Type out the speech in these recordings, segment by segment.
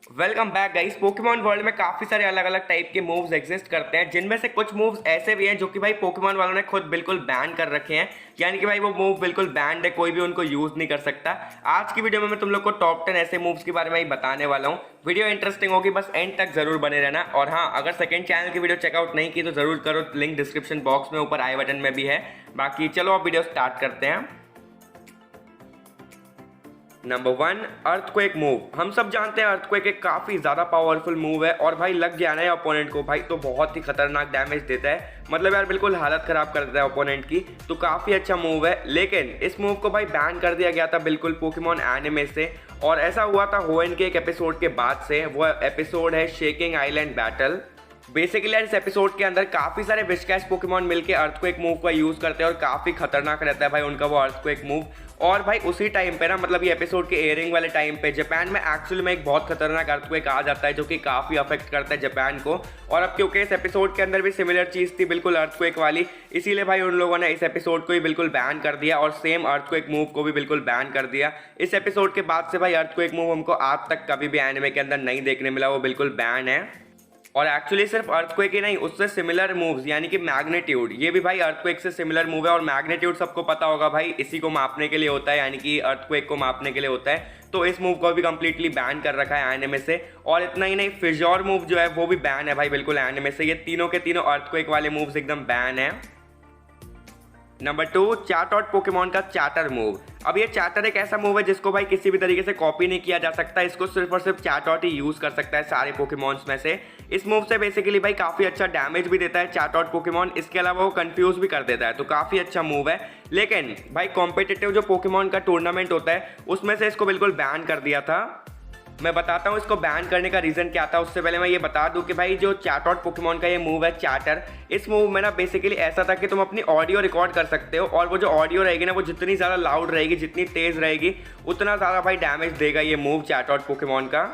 Welcome back guys. Pokemon world में काफ़ी सारे अलग अलग टाइप के मूव्स एग्जिस्ट करते हैं, जिनमें से कुछ मूव्स ऐसे भी हैं जो कि भाई पोकेमॉन वालों ने खुद बिल्कुल बैन कर रखे हैं। यानी कि भाई वो मूव बिल्कुल बैंड है, कोई भी उनको यूज़ नहीं कर सकता। आज की वीडियो में मैं तुम लोग को टॉप 10 ऐसे मूव्स के बारे में ही बताने वाला हूँ। वीडियो इंटरेस्टिंग होगी, बस एंड तक जरूर बने रहना। और हाँ, अगर सेकंड चैनल की वीडियो चेकआउट नहीं की तो जरूर करो, लिंक डिस्क्रिप्शन बॉक्स में ऊपर आई बटन में भी है। बाकी चलो अब वीडियो स्टार्ट करते हैं। Number 1, earthquake move. हम सब जानते हैं अर्थक्वेक एक काफ़ी ज़्यादा पावरफुल मूव है, और भाई लग गया ना ओपोनेंट को भाई तो बहुत ही खतरनाक डैमेज देता है। मतलब यार बिल्कुल हालत ख़राब कर देता है ओपोनेंट की। तो काफ़ी अच्छा मूव है, लेकिन इस मूव को भाई बैन कर दिया गया था बिल्कुल पोकेमॉन एनिमे से। और ऐसा हुआ था होएन के एक एपिसोड के बाद से। वो एपिसोड है शेकिंग आइलैंड बैटल। बेसिकली यार इस एपिसोड के अंदर काफ़ी सारे विशकैश पोकेमॉन मिलके अर्थक्वेक मूव का यूज़ करते हैं, और काफ़ी खतरनाक रहता है भाई उनका वो अर्थक्वेक मूव। और भाई उसी टाइम पे ना, मतलब ये एपिसोड के एयरिंग वाले टाइम पे जापान में एक्चुअल में एक बहुत खतरनाक अर्थक्वेक आ जाता है, जो कि काफ़ी अफेक्ट करता है जापान को। और अब क्योंकि इस एपिसोड के अंदर भी सिमिलर चीज़ थी बिल्कुल अर्थक्वेक वाली, इसीलिए भाई उन लोगों ने इस एपिसोड को ही बिल्कुल बैन कर दिया, और सेम अर्थक्वेक मूव को भी बिल्कुल बैन कर दिया। इस एपिसोड के बाद से भाई अर्थक्वेक मूव हमको आज तक कभी भी एनिमे के अंदर नहीं देखने मिला, वो बिल्कुल बैन है। और एक्चुअली सिर्फ अर्थक्वेक ही नहीं, उससे सिमिलर मूव्स यानी कि मैग्नीट्यूड, ये भी भाई अर्थक्वेक से सिमिलर मूव है। और मैग्नीट्यूड सबको पता होगा भाई इसी को मापने के लिए होता है, यानी कि अर्थक्वेक को मापने के लिए होता है। तो इस मूव को भी कंप्लीटली बैन कर रखा है एनिमे से। और इतना ही नहीं, फिजोर मूव जो है वो भी बैन है भाई बिल्कुल एनिमे से। ये तीनों के तीनों अर्थक्वेक वाले मूव्स एकदम बैन है। नंबर 2, चैटॉट पोकेमॉन का चैटर मूव। अब ये चैटर एक ऐसा मूव है जिसको भाई किसी भी तरीके से कॉपी नहीं किया जा सकता। इसको सिर्फ और सिर्फ चैटॉट ही यूज़ कर सकता है सारे पोकेमॉन्स में से। इस मूव से बेसिकली भाई काफ़ी अच्छा डैमेज भी देता है चैटॉट पोकेमॉन, इसके अलावा वो कंफ्यूज भी कर देता है। तो काफ़ी अच्छा मूव है, लेकिन भाई कॉम्पिटिटिव जो पोकेमॉन का टूर्नामेंट होता है उसमें से इसको बिल्कुल बैन कर दिया था। मैं बताता हूँ इसको बैन करने का रीज़न क्या था। उससे पहले मैं ये बता दूँ कि भाई जो चैटॉट पोकेमॉन का ये मूव है चैटर, इस मूव में ना बेसिकली ऐसा था कि तुम अपनी ऑडियो रिकॉर्ड कर सकते हो, और वो जो ऑडियो रहेगी ना वो जितनी ज़्यादा लाउड रहेगी, जितनी तेज़ रहेगी, उतना ज़्यादा भाई डैमेज देगा ये मूव चैटॉट पोकेमॉन का।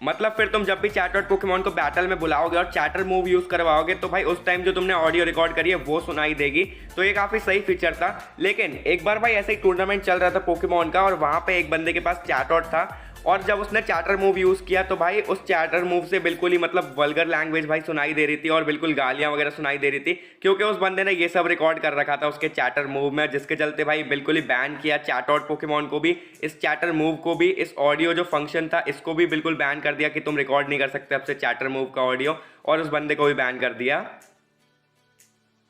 मतलब फिर तुम जब भी चैटॉट पोकेमॉन को बैटल में बुलाओगे और चैटर मूव यूज़ करवाओगे तो भाई उस टाइम जो तुमने ऑडियो रिकॉर्ड करी है वो सुनाई देगी। तो ये काफ़ी सही फीचर था। लेकिन एक बार भाई ऐसे ही टूर्नामेंट चल रहा था पोकेमॉन का, और वहाँ पे एक बंदे के पास चैटॉट था, और जब उसने चैटर मूव यूज़ किया तो भाई उस चैटर मूव से बिल्कुल ही मतलब वल्गर लैंग्वेज भाई सुनाई दे रही थी, और बिल्कुल गालियाँ वगैरह सुनाई दे रही थी, क्योंकि उस बंदे ने ये सब रिकॉर्ड कर रखा था उसके चैटर मूव में। जिसके चलते भाई बिल्कुल ही बैन किया चैटॉट पोकेमॉन को भी, इस चैटर मूव को भी, इस ऑडियो जो फंक्शन था इसको भी बिल्कुल बैन कर दिया कि तुम रिकॉर्ड नहीं कर सकते अब से चैटर मूव का ऑडियो, और उस बंदे को भी बैन कर दिया।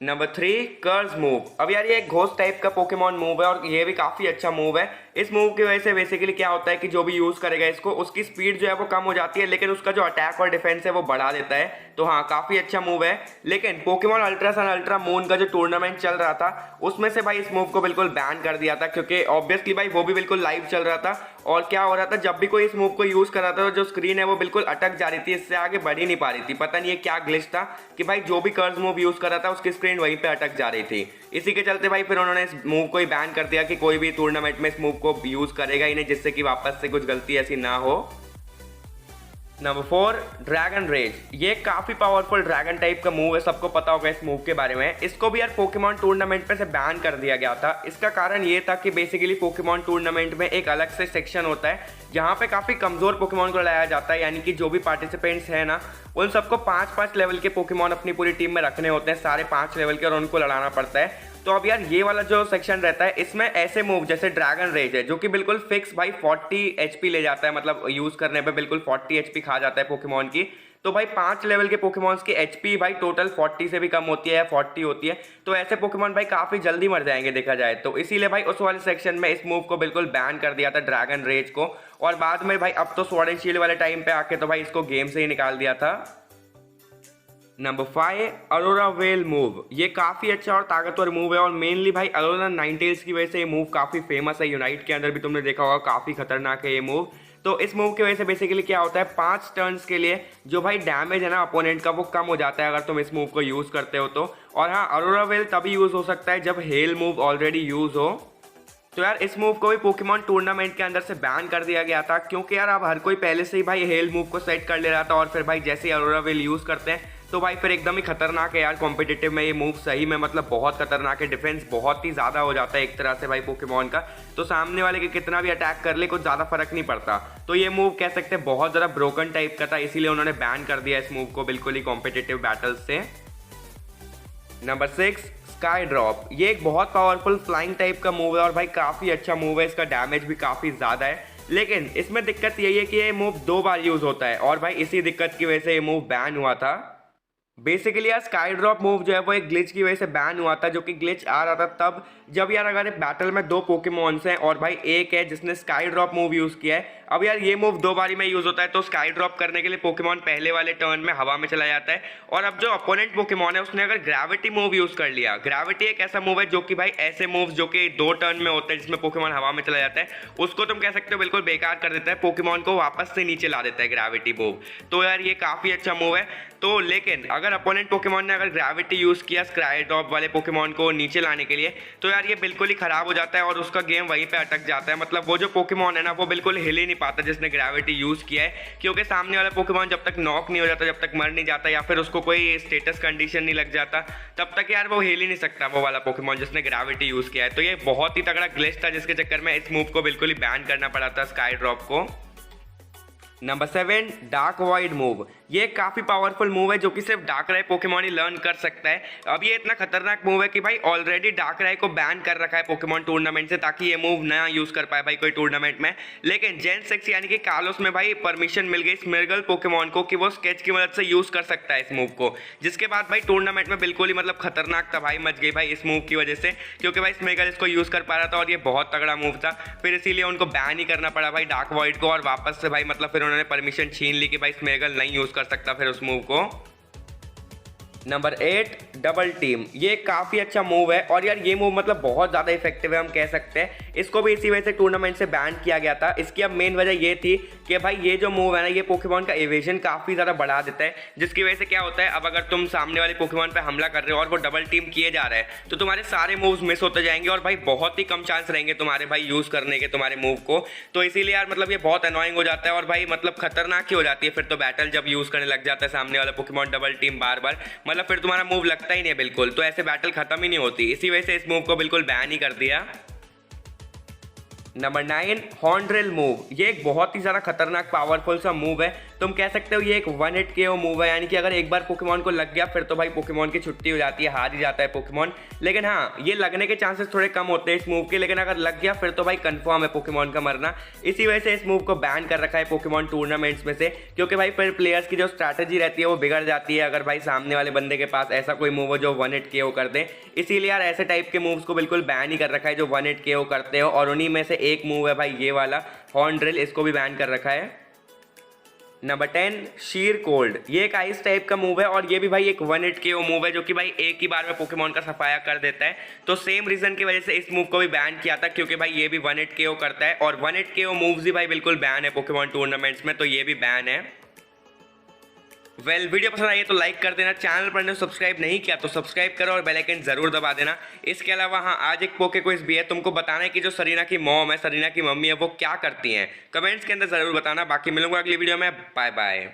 नंबर 3, कर्ज मूव। अब यार ये एक घोस्ट टाइप का पोकेमॉन मूव है, और ये भी काफ़ी अच्छा मूव है। इस मूव की वजह से बेसिकली क्या होता है कि जो भी यूज़ करेगा इसको, उसकी स्पीड जो है वो कम हो जाती है, लेकिन उसका जो अटैक और डिफेंस है वो बढ़ा देता है। तो हाँ, काफ़ी अच्छा मूव है। लेकिन पोकेमॉन अल्ट्रा सन अल्ट्रा मून का जो टूर्नामेंट चल रहा था उसमें से भाई इस मूव को बिल्कुल बैन कर दिया था, क्योंकि ऑब्वियसली भाई वो भी बिल्कुल लाइव चल रहा था। और क्या हो रहा था, जब भी कोई इस मूव को यूज़ कर रहा था तो जो स्क्रीन है वो बिल्कुल अटक जा रही थी, इससे आगे बढ़ ही नहीं पा रही थी। पता नहीं ये क्या ग्लिच था कि भाई जो भी कर्ज मूव यूज़ कर रहा था उसकी स्क्रीन वहीं पे अटक जा रही थी। इसी के चलते भाई फिर उन्होंने इस मूव को ही बैन कर दिया कि कोई भी टूर्नामेंट में इस मूव को यूज़ करेगा ही नहीं, जिससे कि वापस से कुछ गलती ऐसी ना हो। Number 4, dragon rage. ये काफ़ी पावरफुल ड्रैगन टाइप का मूव है, सबको पता होगा इस मूव के बारे में। इसको भी यार पोकेमॉन टूर्नामेंट पे से बैन कर दिया गया था। इसका कारण ये था कि बेसिकली पोकेमॉन टूर्नामेंट में एक अलग से सेक्शन होता है जहाँ पे काफ़ी कमज़ोर पोकेमॉन को लाया जाता है, यानी कि जो भी पार्टिसिपेंट्स हैं ना उन सबको 5-5 लेवल के पोकेमॉन अपनी पूरी टीम में रखने होते हैं, सारे 5 लेवल के, और उनको लड़ाना पड़ता है। तो अब यार ये वाला जो सेक्शन रहता है इसमें ऐसे मूव जैसे ड्रैगन रेज है, जो कि बिल्कुल फिक्स भाई 40 एचपी ले जाता है, मतलब यूज़ करने पे बिल्कुल 40 एचपी खा जाता है पोकेमॉन की। तो भाई 5 लेवल के पोकेमॉन्स की एचपी भाई टोटल 40 से भी कम होती है या 40 होती है। तो ऐसे पोकेमॉन भाई काफ़ी जल्दी मर जाएंगे देखा जाए तो। इसीलिए भाई उस वाले सेक्शन में इस मूव को बिल्कुल बैन कर दिया था ड्रैगन रेज को। और बाद में भाई अब तो स्वॉर्ड एंड शील्ड वाले टाइम पे आके तो भाई इसको गेम से ही निकाल दिया था। Number 5, Arora well move. ये काफ़ी अच्छा और ताकतवर मूव है, और मेनली भाई अरोरा नाइनटेल्स की वजह से ये मूव काफ़ी फेमस है। यूनाइट के अंदर भी तुमने देखा होगा, काफ़ी खतरनाक है ये मूव। तो इस मूव की वजह से बेसिकली क्या होता है, 5 टर्न्स के लिए जो भाई डैमेज है ना अपोनेंट का वो कम हो जाता है अगर तुम इस मूव को यूज़ करते हो तो। और हाँ, अरोरा वेल तभी यूज़ हो सकता है जब हेल मूव ऑलरेडी यूज़ हो। तो यार इस मूव को भी पोकेमॉन टूर्नामेंट के अंदर से बैन कर दिया गया था, क्योंकि यार अब हर कोई पहले से ही भाई हेल मूव को सेट कर ले रहा था, और फिर भाई जैसे ही अरोरा वेल यूज़ करते हैं तो भाई फिर एकदम ही खतरनाक है यार कॉम्पिटिटिव में ये मूव, सही में मतलब बहुत खतरनाक है। डिफेंस बहुत ही ज़्यादा हो जाता है एक तरह से भाई पोकेमॉन का, तो सामने वाले के कितना भी अटैक कर ले कुछ ज़्यादा फर्क नहीं पड़ता। तो ये मूव कह सकते हैं बहुत ज़्यादा ब्रोकन टाइप का था, इसीलिए उन्होंने बैन कर दिया इस मूव को बिल्कुल ही कॉम्पिटिटिव बैटल्स से। नंबर 6 स्काई ड्रॉप, ये एक बहुत पावरफुल फ्लाइंग टाइप का मूव है और भाई काफ़ी अच्छा मूव है, इसका डैमेज भी काफ़ी ज़्यादा है। लेकिन इसमें दिक्कत यही है कि ये मूव 2 बार यूज़ होता है और भाई इसी दिक्कत की वजह से ये मूव बैन हुआ था। बेसिकली यार स्काई ड्रॉप मूव जो है वो एक ग्लिच की वजह से बैन हुआ था, जो कि ग्लिच आ रहा था तब जब यार अगर बैटल में 2 पोकेमॉन्स हैं और भाई एक है जिसने स्काई ड्रॉप मूव यूज़ किया है। अब यार ये मूव 2 बारी में यूज़ होता है, तो स्काई ड्रॉप करने के लिए पोकेमॉन पहले वाले टर्न में हवा में चला जाता है, और अब जो अपोनेंट पोकेमॉन है उसने अगर ग्रेविटी मूव यूज़ कर लिया। ग्रेविटी एक ऐसा मूव है जो कि भाई ऐसे मूव जो कि 2 टर्न में होते हैं जिसमें पोकेमॉन हवा में चला जाता है, उसको तुम कह सकते हो बिल्कुल बेकार कर देता है, पोकेमॉन को वापस से नीचे ला देता है ग्रेविटी मूव। तो यार ये काफ़ी अच्छा मूव है। तो लेकिन अगर अपोनेंट पोकेमॉन ने अगर ग्रेविटी यूज़ किया स्काई ड्रॉप वाले पोकेमॉन को नीचे लाने के लिए, तो यार ये बिल्कुल ही खराब हो जाता है और उसका गेम वहीं पे अटक जाता है। मतलब वो जो पोकेमॉन है ना वो बिल्कुल हिल ही नहीं पाता जिसने ग्रेविटी यूज़ किया है, क्योंकि सामने वाला पोकेमॉन जब तक नॉक नहीं हो जाता, जब तक मर नहीं जाता या फिर उसको कोई स्टेटस कंडीशन नहीं लग जाता, तब तक यार वो हिल ही नहीं सकता वो वाला पोकेमॉन जिसने ग्रेविटी यूज़ किया है। तो ये बहुत ही तगड़ा ग्लिच था जिसके चक्कर में इस मूव को बिल्कुल ही बैन करना पड़ा था स्काई ड्रॉप को। नंबर 7 डार्क वॉइड मूव, ये काफ़ी पावरफुल मूव है जो कि सिर्फ डार्कराई पोकेमॉन ही लर्न कर सकता है। अब ये इतना खतरनाक मूव है कि भाई ऑलरेडी डार्कराई को बैन कर रखा है पोकेमॉन टूर्नामेंट से, ताकि ये मूव ना यूज़ कर पाए भाई कोई टूर्नामेंट में। लेकिन जेन 6 यानी कि कालोस में भाई परमिशन मिल गई स्मेरगल पोकेमॉन को कि वो स्केच की मदद से यूज़ कर सकता है इस मूव को, जिसके बाद भाई टूर्नामेंट में बिल्कुल ही मतलब खतरनाक तबाही मच गई भाई इस मूव की वजह से, क्योंकि भाई स्मेरगल इसको यूज़ कर पा रहा था और ये बहुत तगड़ा मूव था। फिर इसीलिए उनको बैन ही करना पड़ा भाई डार्क वॉइड को, और वापस से भाई मतलब फिर उन्होंने परमिशन छीन ली कि भाई स्मेरगल नहीं यूज़ कर सकता फिर उस मूव को। नंबर 8 डबल टीम, ये काफ़ी अच्छा मूव है और यार ये मूव मतलब बहुत ज़्यादा इफेक्टिव है हम कह सकते हैं। इसको भी इसी वजह से टूर्नामेंट से बैन किया गया था। इसकी अब मेन वजह ये थी कि भाई ये जो मूव है ना ये पोकेमॉन का एवेजन काफ़ी ज़्यादा बढ़ा देता है, जिसकी वजह से क्या होता है अब अगर तुम सामने वाले पोकेमॉन पे हमला कर रहे हो और वो डबल टीम किए जा रहे हैं तो तुम्हारे सारे मूव्स मिस होते जाएंगे और भाई बहुत ही कम चांस रहेंगे तुम्हारे भाई यूज़ करने के तुम्हारे मूव को। तो इसीलिए यार मतलब ये बहुत अनोइंग हो जाता है और भाई मतलब खतरनाक ही हो जाती है फिर तो बैटल जब यूज़ करने लग जाता है सामने वाला पोकेमॉन डबल टीम बार बार, मतलब फिर तुम्हारा मूव लगता ही नहीं है बिल्कुल, तो ऐसे बैटल खत्म ही नहीं होती। इसी वजह से इस मूव को बिल्कुल बैन ही कर दिया। नंबर 9 हॉर्न ड्रिल मूव, ये एक बहुत ही ज़्यादा खतरनाक पावरफुल सा मूव है। तुम कह सकते हो ये एक 1 हिट KO मूव है, यानी कि अगर एक बार पोकेमॉन को लग गया फिर तो भाई पोकेमॉन की छुट्टी हो जाती है, हार ही जाता है पोकेमॉन। लेकिन हाँ ये लगने के चांसेस थोड़े कम होते हैं इस मूव के, लेकिन अगर लग गया फिर तो भाई कंफर्म है पोकेमॉन का मरना। इसी वजह से इस मूव को बैन कर रखा है पोकेमॉन टूर्नामेंट्स में से, क्योंकि भाई फिर प्लेयर्स की जो स्ट्रैटेजी रहती है वो बिगड़ जाती है अगर भाई सामने वाले बंदे के पास ऐसा कोई मूव हो जो 1 हिट KO कर दे। इसीलिए यार ऐसे टाइप के मूव्स को बिल्कुल बैन ही कर रखा है जो 1 हिट KO करते हो, और उन्हीं में से एक मूव है भाई ये वाला हॉर्न ड्रिल, इसको भी बैन कर रखा है। नंबर 10 शीर कोल्ड, ये एक आइस टाइप का मूव है और ये भी भाई एक 1 हिट KO मूव है जो कि भाई एक ही बार में पोकेमॉन का सफाया कर देता है। तो सेम रीजन की वजह से इस मूव को भी बैन किया था, क्योंकि भाई ये भी 1 हिट KO करता है और 1 हिट KO मूव्स ही भाई बिल्कुल बैन है पोकेमॉन टूर्नामेंट्स में, तो ये भी बैन है। वीडियो पसंद आई है तो लाइक कर देना, चैनल पर ने सब्सक्राइब नहीं किया तो सब्सक्राइब करो और बेल आइकन जरूर दबा देना। इसके अलावा हाँ आज एक पोके क्विज भी है, तुमको बताना है कि जो सरीना की मॉम है, सरीना की मम्मी है, वो क्या करती हैं, कमेंट्स के अंदर जरूर बताना। बाकी मिलूंगा अगली वीडियो में, बाय बाय।